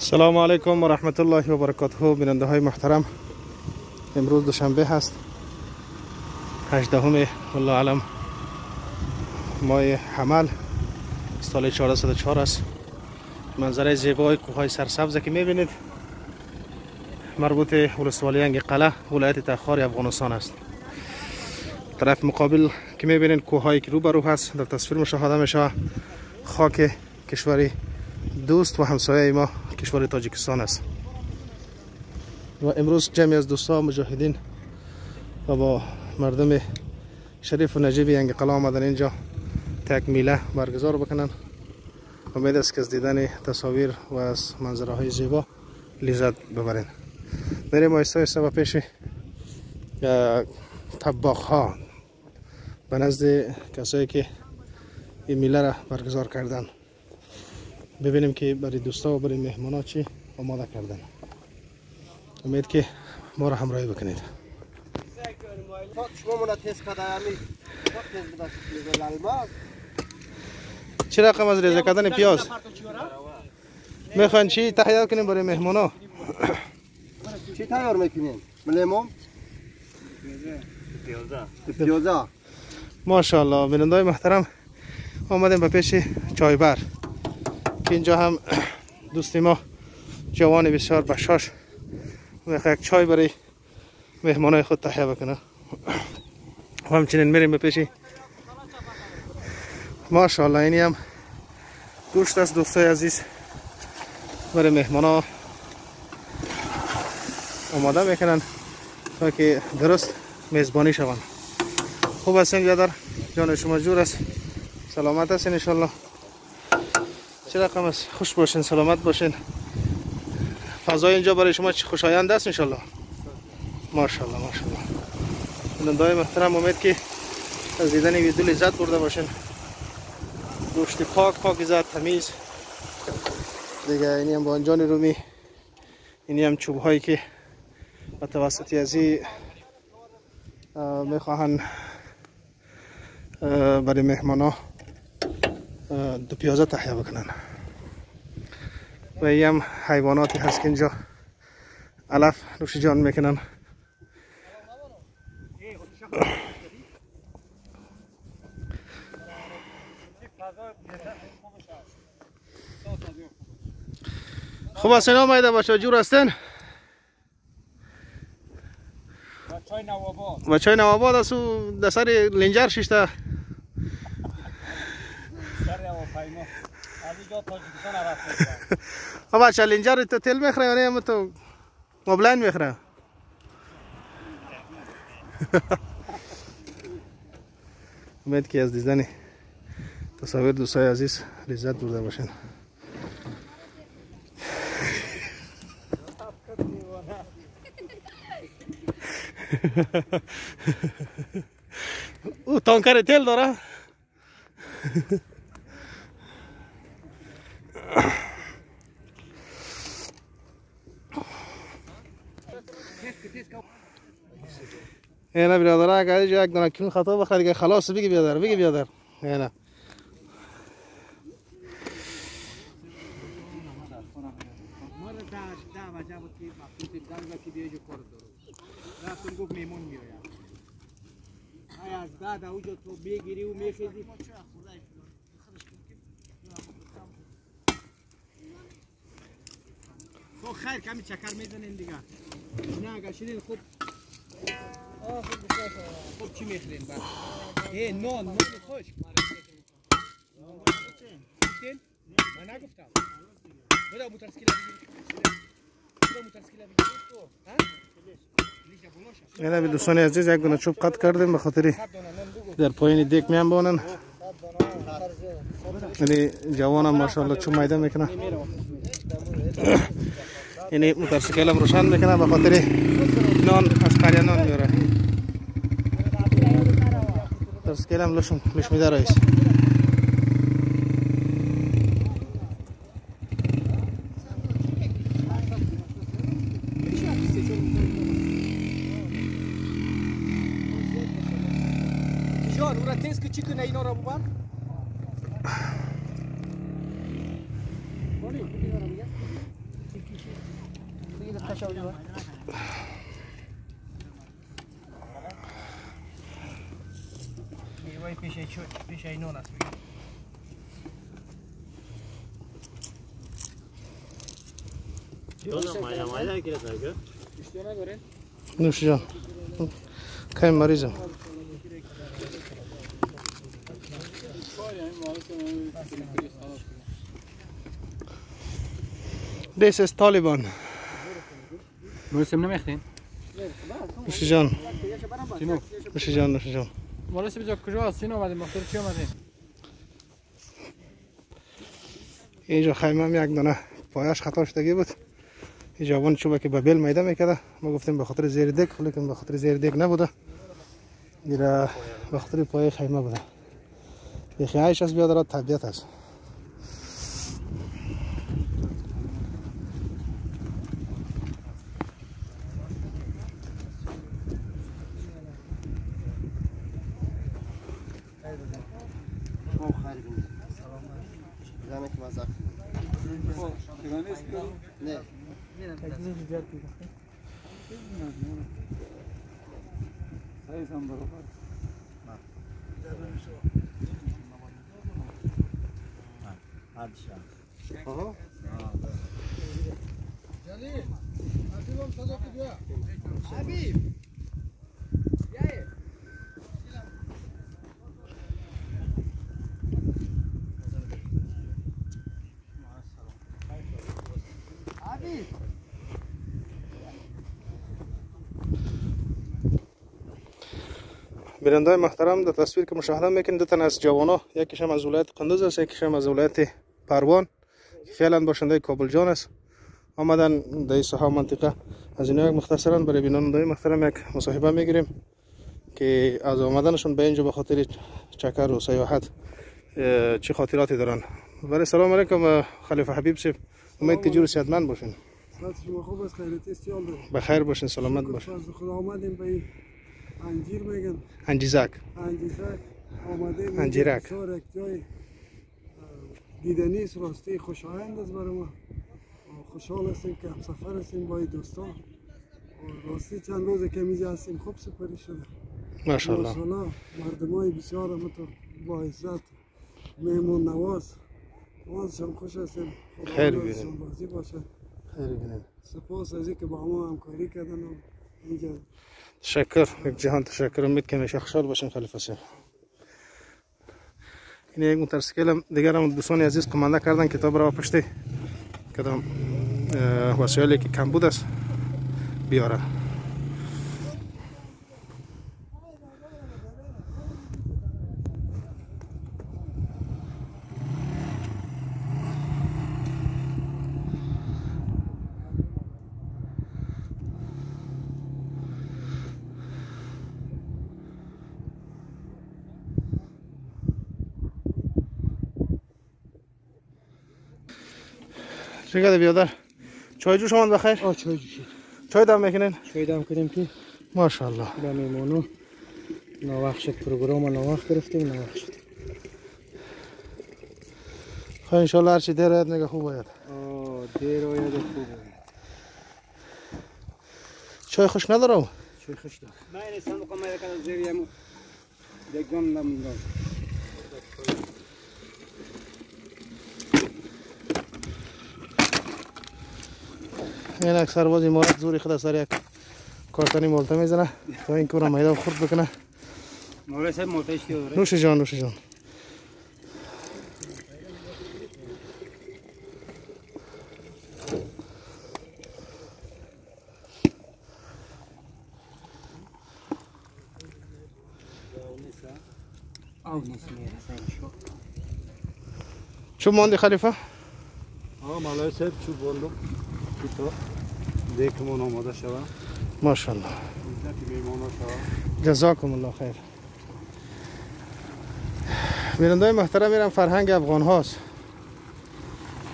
سلام علیکم و رحمت الله و برکاته. بیننده های محترم، امروز دوشنبه هست 18 والله علم ماه حمل سال 1404 است. منظره زیبای کوههای سرسبز که میبینید مربوط ولسوالی انگ قلعه ولایت تخار افغانستان است. طرف مقابل که میبینید کوههایی که روبرو هست در تصویر مشاهده میشه خاک کشوری دوست و همسایه ما کشور تاجیکستان است. و امروز جمعی از دوستان مجاهدین و با مردم شریف و نجیبی انگ قلعه آمدن اینجا تکمیله برگزار بکنن. امید است که از دیدن تصاویر و از منظره های زیبا لذت ببرین. بریم آیسته آیسته و پیش طباخ ها به نزد کسایی که این میله را برگزار کردن ببینیم که برای دوستا و برای مهمان ها چی آماده کردن. امید که ما را همراهی بکنید. چه رقم از ریزه کردن پیاز میخواین چی تهیه کنیم برای مهمان ها؟ چی تیار میکنین؟ لیمون؟ پیازا. ماشاءالله. بیننده‌های محترم آمدیم به پیش چایبر که اینجا هم دوستی ما جوان بسیار بشاش میخواد یک چای برای مهمانای خود تهیه بکنه. و همچنین میریم به پیش ماشاءالله اینی هم گوشت است دوستای عزیز برای مهمانا آماده میکنن تا که درست میزبانی شوند. خوب هستین برادر؟ جان شما جور است؟ سلامت هستین انشالله؟ چه رقم است؟ خوش باشین، سلامت باشین. فضای اینجا برای شما خوشایند است انشالله؟ ماشاءالله ماشاءالله. بیننده‌های محترم امید که از دیدن ویدیو لذت برده باشین. گوشت پاکیزه تمیز دیگه. اینی هم بانجان رومی، اینی هم چوب هایی که به توسط ازی میخواهن برای مهمان ها دو پیازه تهیه بکنن. و این هم حیواناتی هست که اینجا علف نوش جان میکنن. خوب هستین آمایده باشه جور هستین؟ و چای نواباد است و در سر لنجر ششته بچه لنجر تو تل میخوره یا نه تو مبلین میخوره؟ امید که از دیدن تصاویر دوستای عزیز لذت برده باشین. او تانکر تل داره. اینا برادر اگه یک دونه کیلو خطا بخری که خلاص بگی بیادر بگی بیادر. اینا رفتم گفت میمون میایم. از بعد اونجا تو بگیری و میخیزی. خب خیر کمی چکر میزنین دیگه. نه اگر شدین خوب. خوب چی میخورین بعد؟ نان خوش. من نگفتم. بدا مترسکیلا اینا به دوستان عزیز یک دونه چوب قطع کردیم به خاطر در پایین دیگ میان بونن. یعنی جوان هم ماشاءالله چوب میده میکنه. یعنی موتورسیکل هم روشن میکنه به خاطر نان از قریه نان میاره. موتورسیکل هم لش میده رئیس. جان اون را تیز که چی کنه اینا را ببر. دیگه تشاوی با میوای پیش نون است نوش جان کم مریضم This is Taliban. مرسم نمیختین؟ نوش جان نوش جان نوش جان مالش بجا کجا است؟ چین آمدیم؟ مختار چی آمدیم؟ اینجا خیمه هم یک دانه پایش خطا شدگی بود. این جوان چوبه که به بیل میده میکرده. ما گفتیم به خاطر زیر دیگ، لیکن به خاطر زیر دیگ نبوده. دیره به خاطر پای خیمه بوده. یه خیایش از بیادرات طبیعت است. بیننده‌های محترم، در تصویر که مشاهده میکنید دو تن از جوانا، یکیشم از ولایت قندوز است، یکیشم از ولایت پروان که فعلا باشنده کابل جان است. آمدن در این ساحه منطقه. از اینا یک مختصرا برای بیننده‌های محترم یک مصاحبه میگیریم که از آمدنشون به اینجا به خاطر چکر و سیاحت چه خاطراتی دارن. برای سلام علیکم خلیفه حبیب صاحب، امید که جور صحتمند باشین. شما خوب است، خیرت استیال دارید. بخیر باشین، سلامت باشین. خدا آمدیم به این انجیر میگن. انجیزک. انجیزک آمدیم. انجیرک. بسیار یک جای دیدنی است، راستی خوشایند است برای ما. خوشحال هستیم که هم سفر هستیم با این دوستان. راستی چند روزه که میجا هستیم خوب سپری شده. ماشاءالله. ماشاءالله مردمای بسیار با عزت، مهمون نواز. ما خوش هستیم. خیر بینید. راضی باشه. خیر بینید. سپاس از اینکه با ما همکاری کردن و اینجا. تشکر، یک جهان تشکر. امید که همیشه خوشحال باشین خلیفه صاحب. این یک موتورسیکل دیگر هم دوستان عزیز کمانده کردن کتاب را پشتی کدام وسایلی که کم بود است بیاره. چقدر بیادر؟ چای جوش آمد بخیر؟ چای جوشید. چای دم میکنین؟ چای دم کردیم که ماشاءالله. به میمونو ناوقت شد، پروگرام ناوقت گرفتیم، ناوقت شد. خب انشالله هرچی دیر آید نگه خوب آید. دیر آید خوب آید. چای خوش ندارم؟ چای خوش دارم. من نیستم بکنم یک زیریم دگم نمیدونم. این یک سرباز امارت زوری خود سر یک کارتانی مالته میزنه تا این کورا میده خورد بکنه. مولای صاحب مالته اشتی داره؟ نوش جان نوش جان. چون ماندی خلیفه؟ مولای صاحب چوب بندم که تا دیکمون آماده شوه. ماشاءالله. اینجا که میمانه شوه. جزاکم الله خیر. بیننده‌های محترم، میرم فرهنگ افغان هاست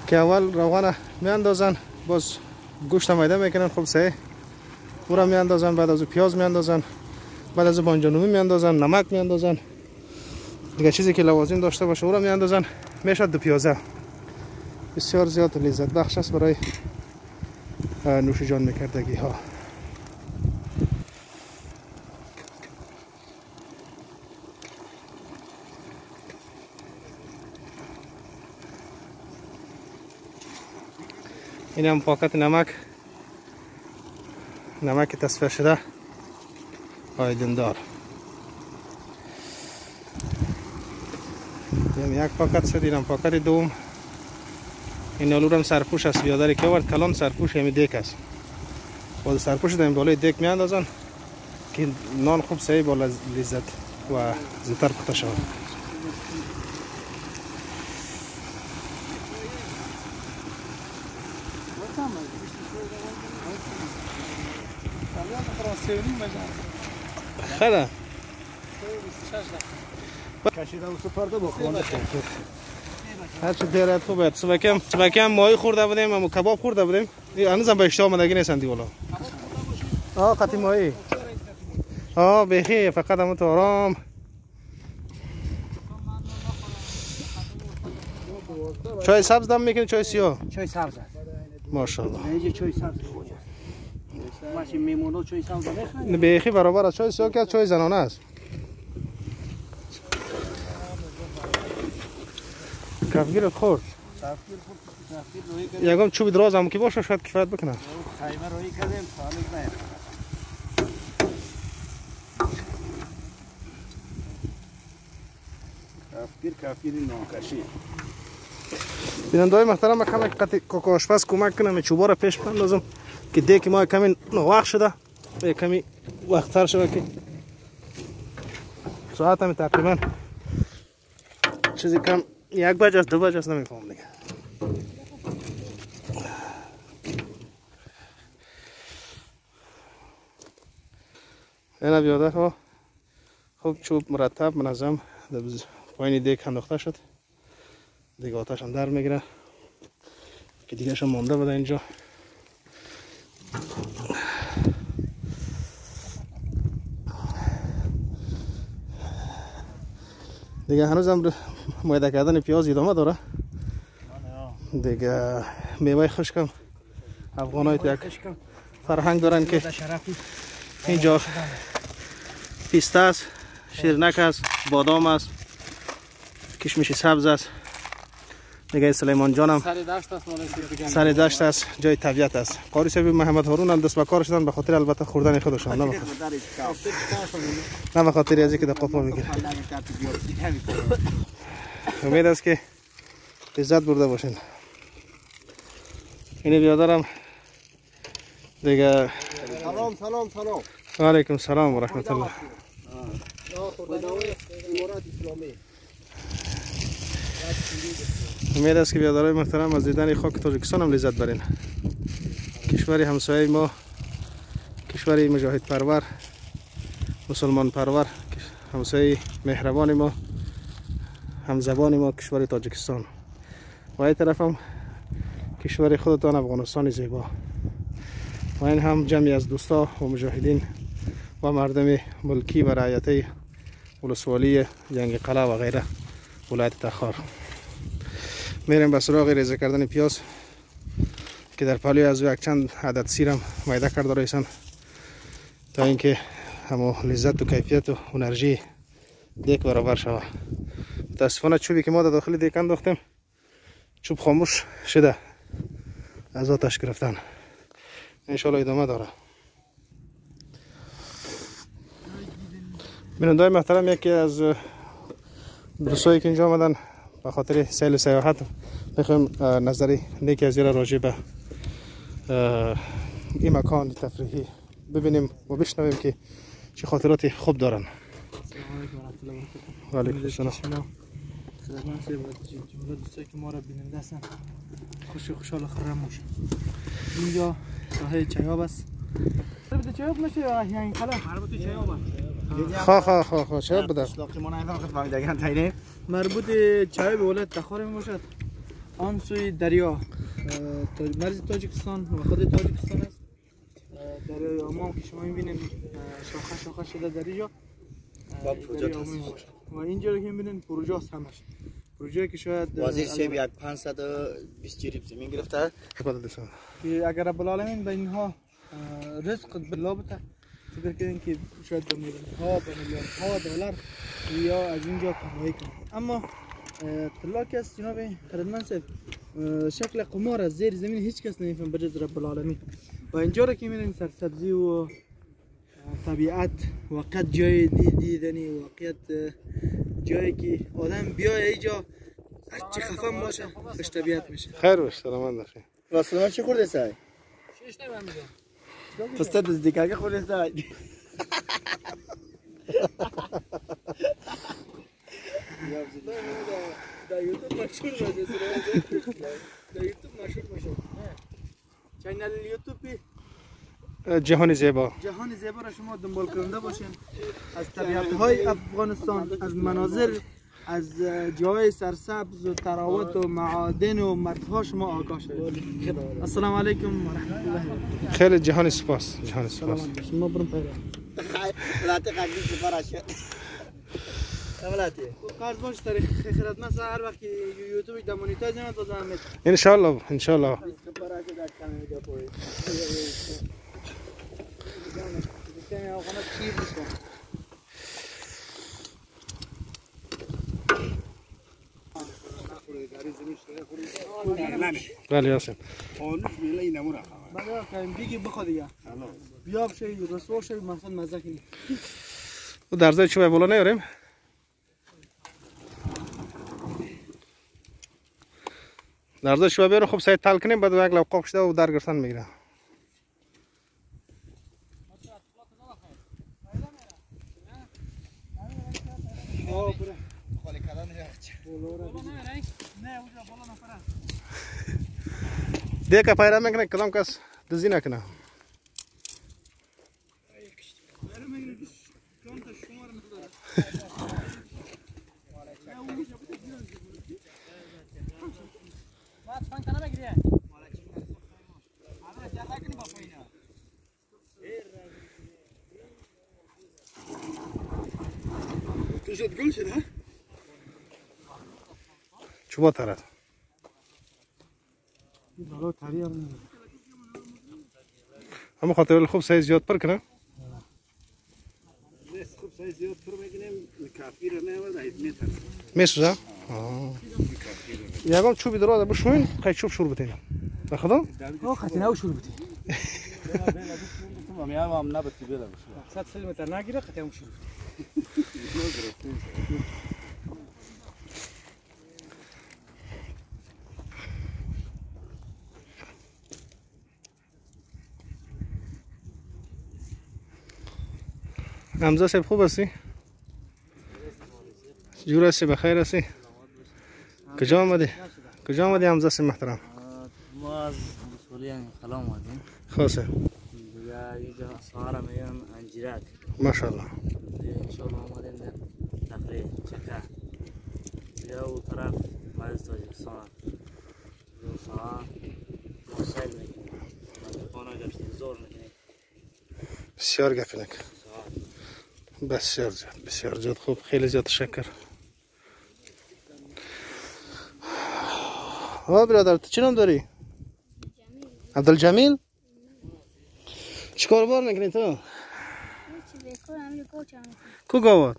که اول روغن میاندازن، باز گوشت میده میکنن خوب صحیح، او را میاندازن، بعد از پیاز میاندازن، بعد از بانجانومی میاندازن، نمک میاندازن، دیگه چیزی که لوازم داشته باشه او را میاندازن، میشه دو پیازه. بسیار زیاد لذت بخش است برای نوش جان میکردگی ها. این هم پاکت نمک تصفیه شده آیدندار. این یک پاکت شد. این هم پاکت دوم. این آلو هم سرپوش است. بیادری که آورد کلان سرپوش همی دیک است. با سرپوش داریم بالای دیک می اندازن که نان خوب صحیح بالا لذت و زودتر پخته شود. خیلی کشیدم و سپرده با خانه خورده. هرچی دیره تو باید سبکی هم ماهی خورده بودیم و کباب خورده بودیم. هنوز هم به اشتها آمدگی نیستن دیوالا. قطعی ماهی بخی فقط همون تو آرام. چای سبز دم میکنی چای سیاه؟ چای سبز است. ماشاءالله. اینجا چای سبز خوجه. ماشین میمونو چای سبز نمیخواد. بخی برابر است. چای سیاه که چای زنانه است. کفگیرت خورد. یکم چوب دراز هم که باشه شاید کفایت بکنه. خیمه روی کردیم سالک نه. کفگیر نانکشی. بیننده‌های محترم کمی قطع کاکا آشپز کمک کنم چوبا را پیش بندازم که دیگه ما کمی وقت شده و کمی وقت تر شده که ساعت هم تقریبا چیزی کم 1 بجه است 2 بجه است نمیفهم دیگه. اینا بیادر ها خوب چوب مرتب منظم در پایین دیگ انداخته شد. دیگه آتش هم در میگیره که دیگه شم مانده بوده اینجا. دیگه هنوز هم مایده کردن پیاز ادامه داره. دیگه میوه خشکم افغانای یک فرهنگ دارن که اینجا پیسته است، شیرنک است، بادام است، کشمش سبز است. دیگه سلیمان جانم سر دشت است، جای طبیعت است. قاری صاحب محمد هارون هم دست به کار شدن به خاطر البته خوردن خودشان، نه به خاطر ازی که در قفا میگیره. امید است که لذت برده باشین. اینه بیادرم دیگه. سلام و علیکم سلام و رحمت الله. امید است که بیادرهای محترم از دیدن خاک تاجیکستان هم لذت برین. کشوری همسایه ما، کشوری مجاهد پرور، مسلمان پرور، همسایه مهربان ما، همزبان ما کشور تاجیکستان. و این طرف هم کشور خودتان افغانستان زیبا. و این هم جمعی از دوستا و مجاهدین و مردم ملکی و رعیتی ولسوالی جنگ قلعه و غیره ولایت تخار. میریم به سراغ ریزه کردن پیاز که در پهلوی از یک چند عدد سیرم میده کرده رایسن تا اینکه همو لذت و کیفیت و انرژی دیک برابر شود. متاسفانه چوبی که ما در داخل دیک انداختیم چوب خاموش شده از آتش گرفتن. انشالله ادامه داره. بیننده‌های محترم، یکی از دوستایی که اینجا آمدن به خاطر سیل و سیاحت میخوایم نظری نیکی از ایره راجع به این مکان تفریحی ببینیم و بشنویم که چه خاطراتی خوب دارن. و علیکم السلام. دوستایی که ما را بیننده هستن خوشحال و خرم باشن. اینجا ساحه چایاب است. مربوط چایاب میشه یا این قلعه؟ مربوط چایاب است. خواه چایاب بده. مربوط چایاب ولایت تخار می باشد. آن سوی دریا مرز تاجیکستان و خود تاجیکستان است. دریای عمان که شما میبینید شاخه شده در اینجا دریا عمان باشد. و اینجا که میبینید پروژه است همش. پروژه که شاید وزیر صاحب یک 520 ریب زمین گرفته که اگر رب العالمین به اینها رزق بلا بده، فکر کنین که شاید به میلیون ها به میلیون ها دلار یا از اینجا کمایی کنه. اما طلا که است جناب خدمتمند صاحب، شکل قمار از زیر زمین هیچ کس نمیفهم بجز رب العالمین. و اینجا را که میرین سرسبزی و طبیعت واقعا جای دیدنی، واقعا جایی که آدم بیای اینجا هرچی خفم باشه خوش طبیعت میشه. خیر باش، سلامت باشی. راسته چه خورده سای؟ شش نمیم میگم پسته دست دیگه خورده سای. در یوتیوب مشهور باشه، در یوتیوب مشهور باشه. چینل یوتیوبی جهان زیبا، جهان زیبا را شما دنبال کننده باشین. از طبیعت های افغانستان، از مناظر، از جای سرسبز و تراوت و معادن و مردها شما آگاه شوید. السلام علیکم و رحمت الله. خیلی جهان سپاس، جهان سپاس. شما برم پیدا. ولات قدیم سفارش. ولات. قرض باش تاریخ خیرات مثلا هر وقت یوتیوب دا مونیتایز نمیاد بازم میاد. ان شاء الله، ان شاء الله. سفارش در کانال ویدیو کوی. بله یاسین. بعد که بیگی بخو دیگه. بیاب شی رسوا شی مثلا مزه کنی. و درزای چوبه بالا نیاریم؟ درزای چوبه بیاریم خوب سعی تل کنیم، بعد یک لب قاق شده و در گرفتن میگیره. دیگه پیدا میکنه کدام کس دزدی نکنه. چوبا ترد اما خاطر خوب سایز زیاد پر کنه. خوب سایز زیاد پر بگیریم کافی رو نمیاد میسوزه. یکم چوبی دراز بشوین خیلی چوب شور بتینیم بخدا خاطر نو شروع بودی هم نباتی بیله بشه 100 کیلومتر نگیره خاطر نو شروع حمزه صاحب خوب هستی؟ جور هستی؟ بخیر هستی؟ کجا آمدی؟ کجا آمدی حمزه صاحب محترم؟ ما از مسئولیان خلا آمدیم. خاصه؟ دیگه اینجا سهارا میگن انجیرک. ماشاءالله. انشاءالله آمدیم در تفریح چکه. دیگه او طرف مرز تاجیکستان. دو ساعت ما سیل میکنیم. خانه گشتیم زور میکنیم. بسیار گفنک. بسیار زیاد، بسیار زیاد خوب، خیلی زیاد تشکر. برادر تو چی نام داری؟ عبدالجمیل. چی کار بار میکنی تو؟ کو گاور؟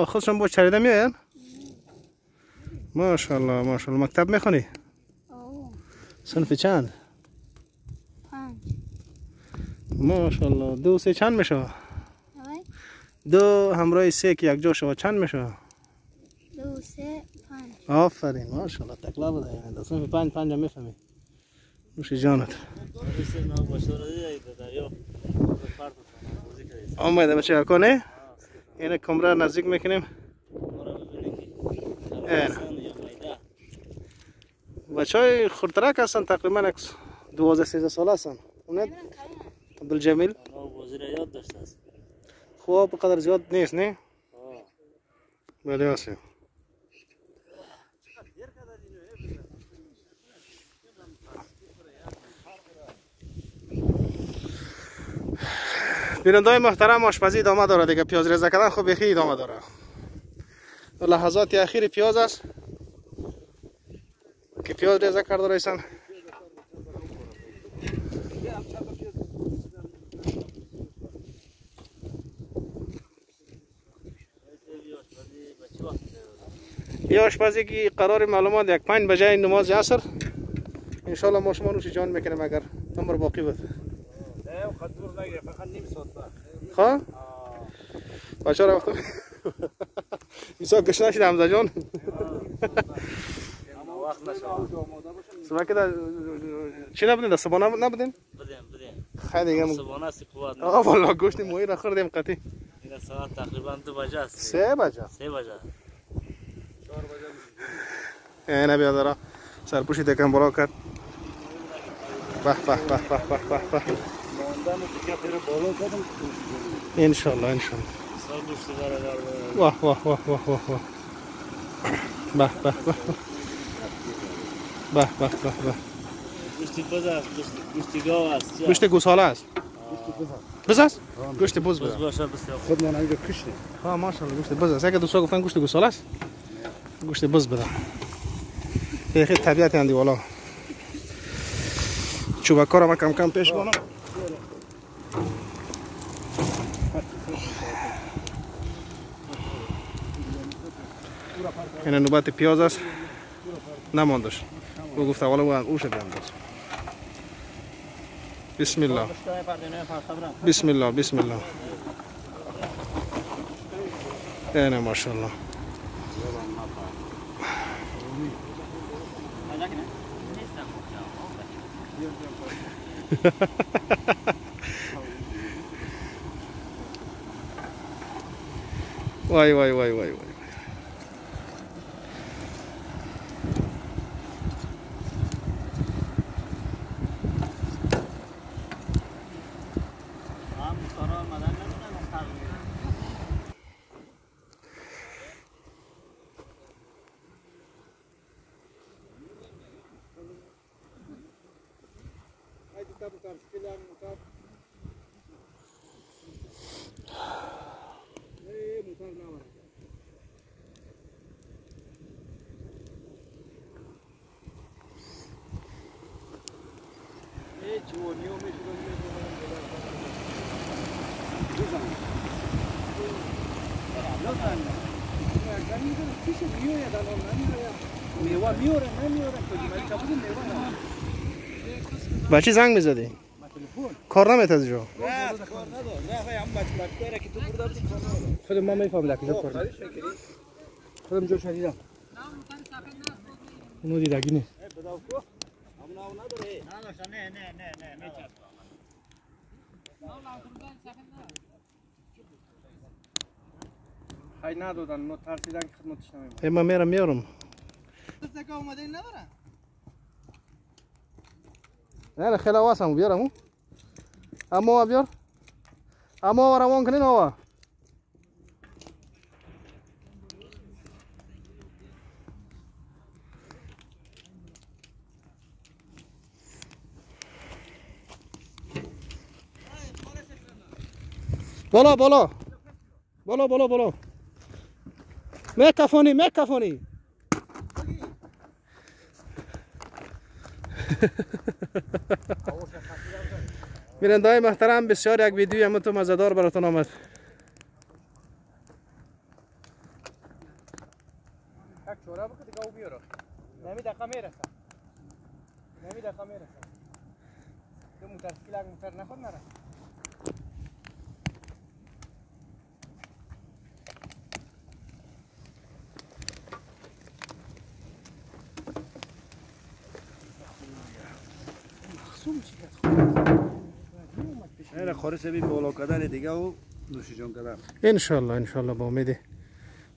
خودشون با چریده میاین؟ ماشاءالله ماشاءالله. مکتب میخونی؟ صنف چند؟ 5. ماشاءالله. 2 3 چند میشه؟ 2 همراه 3 که یک جا شو چند میشه؟ 2 3 5. آفرین ماشاءالله. تکلا بده یعنی صنف 5 5 هم میفهمی. نوش جانت. آمده بچه کنه. اینه کمره نزدیک میکنیم. بچه های خورترک هستن تقریبا 12 13 ساله هستن. اونه عبدالجمیل خواب بقدر زیاد نیست نه؟ بله هستیم. بیننده‌های محترم آشپزی ادامه داره دیگه. پیاز ریزه کردن خب بخی ادامه داره. لحظات اخیر پیاز است که پیاز ریزه کرده رایسن. یه آشپزی که قرار معلومات یک 5 بجه نماز عصر انشالله ما شما نوش جان میکنیم اگر عمر باقی بود. خواه؟ بچه رفتم میسا گشنه شده حمزه جان. سبا که در چی نبودین؟ در سبانه نبودین؟ بدیم خیلی دیگه سبانه سی قوات آه والا گوشت مویی را خوردیم قطعی. این ساعت تقریبا 2 بجه است. 3 بجه 3 بجه اینه بیادارا سرپوشی تکم بالا کرد. به به به به به به به انشالله انشالله. واه واه واه واه واه واه به به به به به به به گوشتی بز است، گوشتی گاو است. گوشت گوساله است. بز است؟ گوشت بز بز بز باشه بسیار خوب. خود ما نمیده کشته. ها ماشاءالله گوشت بز است. اگه دوستا گفتن گوشت گوساله است گوشت بز بده. خیلی طبیعت اندی والا چوبکا را ما کم کم پیش بانم. این نوبت پیاز است نماندش او گفت اولا اوش بیانداز. بسم الله بسم الله بسم الله. اینه ماشاءالله. وای وای وای وای وای بچه زنگ میزدی؟ کار نمیتازی جو؟ خودم ما میفهم لکه جو کار خودم جو شدیدم اونو دیدگی نیست خیلی ندادن ما ترسیدن که خدمتش نمیم. من میرم میارم. زکا اومده این نداره؟ نه خیلی آواز هم بیارم اون اما بیار اما روان کنین آوا بالا بالا بالا بالا بالا میکفونی میکفونی بیننده‌های محترم بسیار یک ویدیوی همتون مزه‌دار براتون آمد. یک چوره بکن دیگه او بیاره نمی دقیقه میرسه نمی دقیقه میرسه تو موتر سکیل موتر نخود نره این خورش بی بالا کردن دیگه و نوش جان کردن انشالله با امید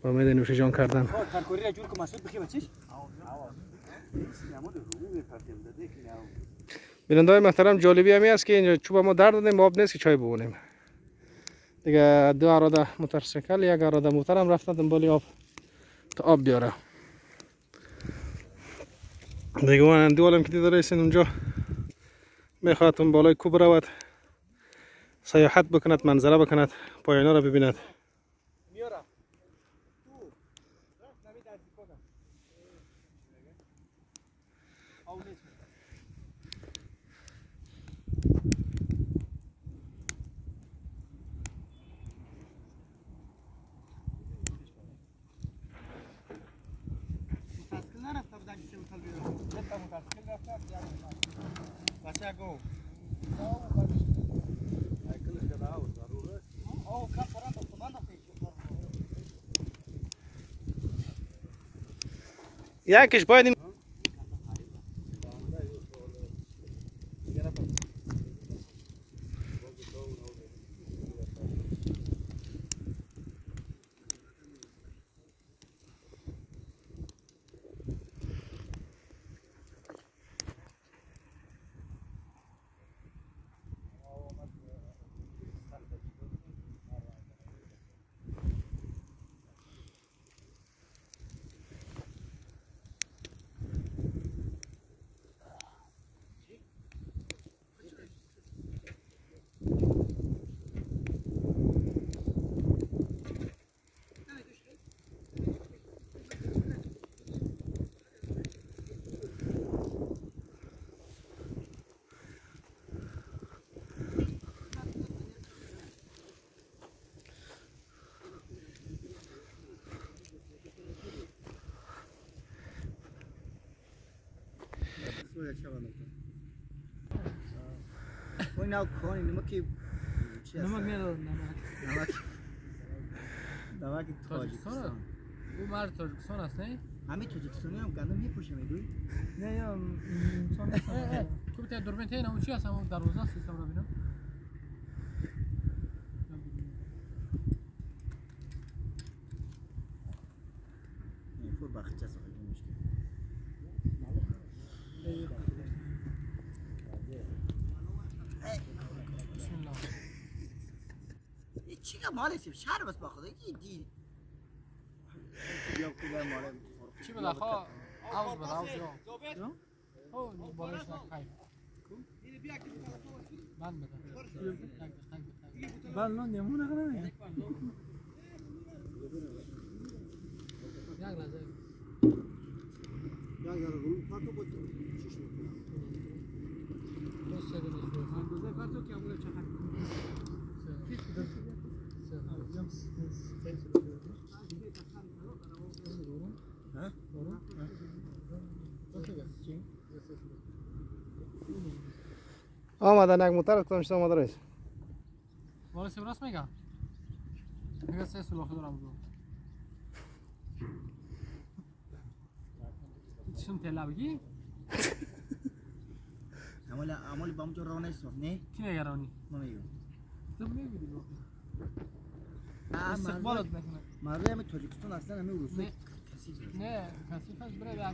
نوش جان کردن. ترکوری را جور که مسعود بخی بچیش بیننده‌های محترم جالبی همی است که اینجا چوب ما در دادیم آب نیست که چای ببونیم دیگه. 2 اراده موتورسیکل 1 اراده موترم رفتن دنبال آب تا آب بیاره دیگه. اون اندوالم که دیده رایسین اونجا میخواد اون بالای کوب رود سیاحت بکند منظره بکند پایانا را ببیند. متاسکل نرفته بود اگه سه بطل بیرون جتا متاسکل رفته بچه گو او کار فران داشته من داشته یکیش باید این Oynav koni nima ki نمک ندارم نمک نمک تاجیکستان او مرد تاجیکستان است نه؟ همین تاجیکستانی هم گندم میپوشه میدوی نه یا انسان تو بتای دوربین تای نمون چی هست همون دروازه است سیستم رو بینم فور بخچه ساخته مشکل بسم الله چی که مالشیم شهر بس باخده این دی بیا کولر مال چی بده خواه عوض بده عوض یا او بالش نکای من بده بل نون نمونه کنه یک لحظه یا رو پاتو بود چیش میکنه دو سه دو اندازه پرتو که امور چقدر آمدن یک موتر کدام شما آمده رئیس والا سه راست میگم میگه سه سلاخی دارم بگم چون تلا بگی؟ عمل با همجور راه نیست نه؟ کی نگرانی؟ من میگم تو میگیری با استقبالت نکنه مرده همه تاجیکستان اصلا همه روسیه نه کسی هست برای در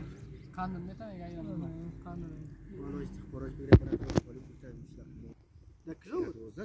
قاندون میتونه اگر قاندون استخبارات بگیره برای پلیس میشه.